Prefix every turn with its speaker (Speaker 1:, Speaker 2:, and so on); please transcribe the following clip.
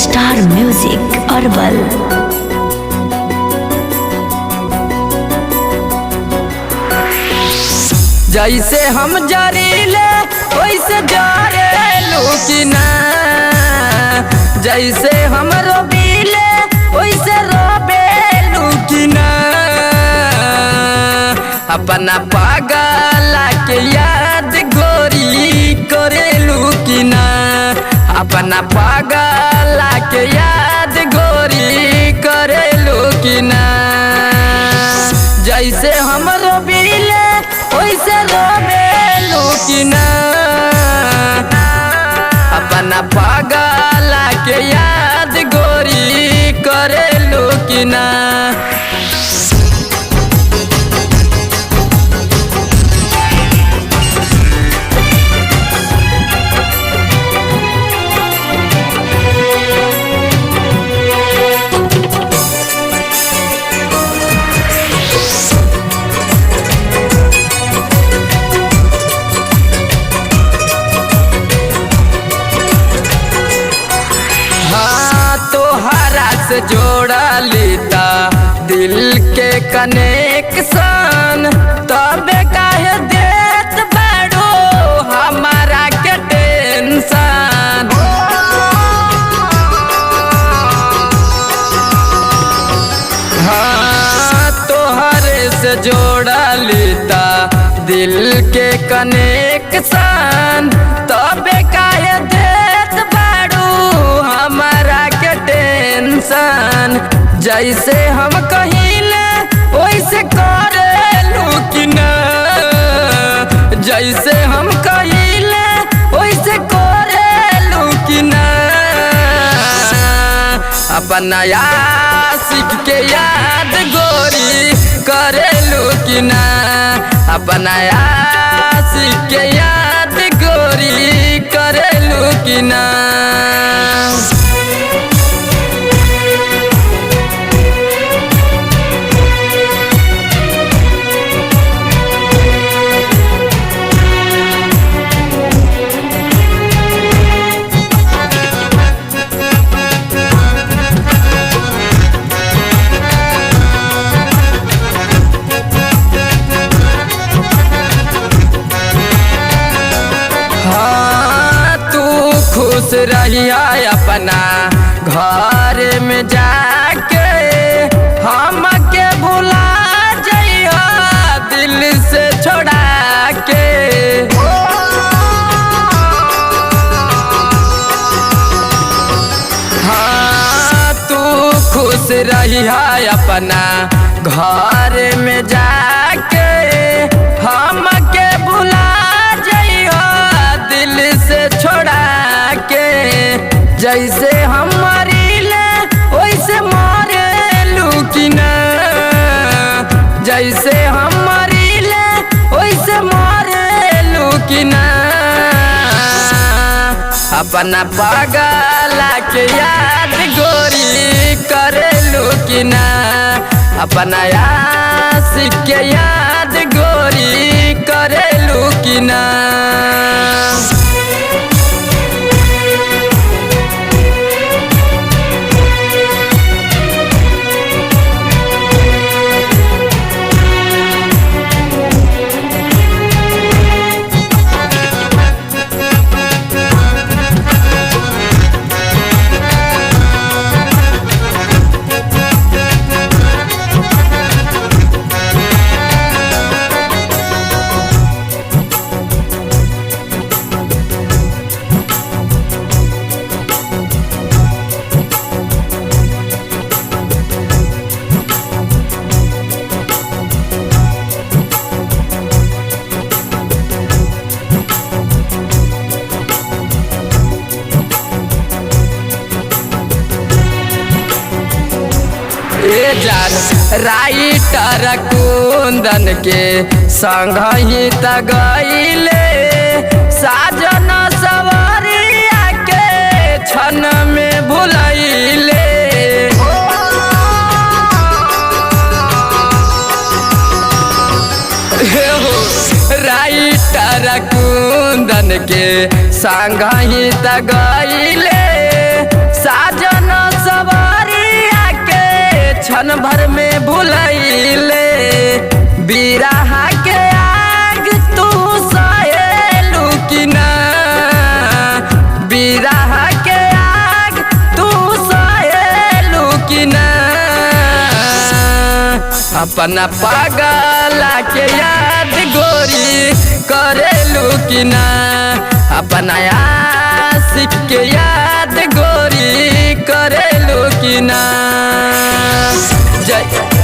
Speaker 1: Star music herbal.
Speaker 2: जैसे हम जरीले वैसे जरेलू कि ना, जैसे हम रोबीले वैसे रोबेलू कि ना। अपना पागला के याद गोरी करेलू कि ना, अपना पागला के याद गोरी करेलू कि ना। जैसे हम रोबीले वैसे रोबेलू कि ना, अपना पागला के याद गोरी करेलू कि ना। जोड़ा लेता दिल के कनेक्शन, तबे काहे देत बाड़ो हमारा के टेंशन। हाँ तोहरे से जोड़ा लेता दिल के कनेक्शन, तबे काहे देत बाड़ो हमारा के टेंशन। जैसे हम कहिले वैसे करेलू कि ना, जैसे हम कहिले वैसे करेलू कि ना। अपना आशिक के याद गोरी करेलू कि ना, अपना आशिक के याद गोरी करेलू कि ना। खुश रहिया अपना घर में जाके, हम के भुला जइहा दिल से छोड़ा के। हाँ तू खुश रहिया अपना घर में जाके, हम के भुला जइहा दिल से छोड़ा के। जैसे हम मरीले वैसे मरेलू कि ना, जैसे हम मरीले वैसे मरेलू कि ना। अपना पागला के याद गोरी करेलू कि ना, अपना आशिक के याद गोरी करेलू कि ना। राइटर कुंदन के संग ही तगइले, साजन सवरिया के क्षण में भुलैले। राइटर कुंदन के संग ही तगइले, साजन क्षण भर में भुलैले बिरह के आग तू सहेलू कि ना बिरह के आग तू सहेलू कि ना अपना पागला के याद गोरी करेलू कि ना अपना आशिक के याद गोरी करेलू कि ना जय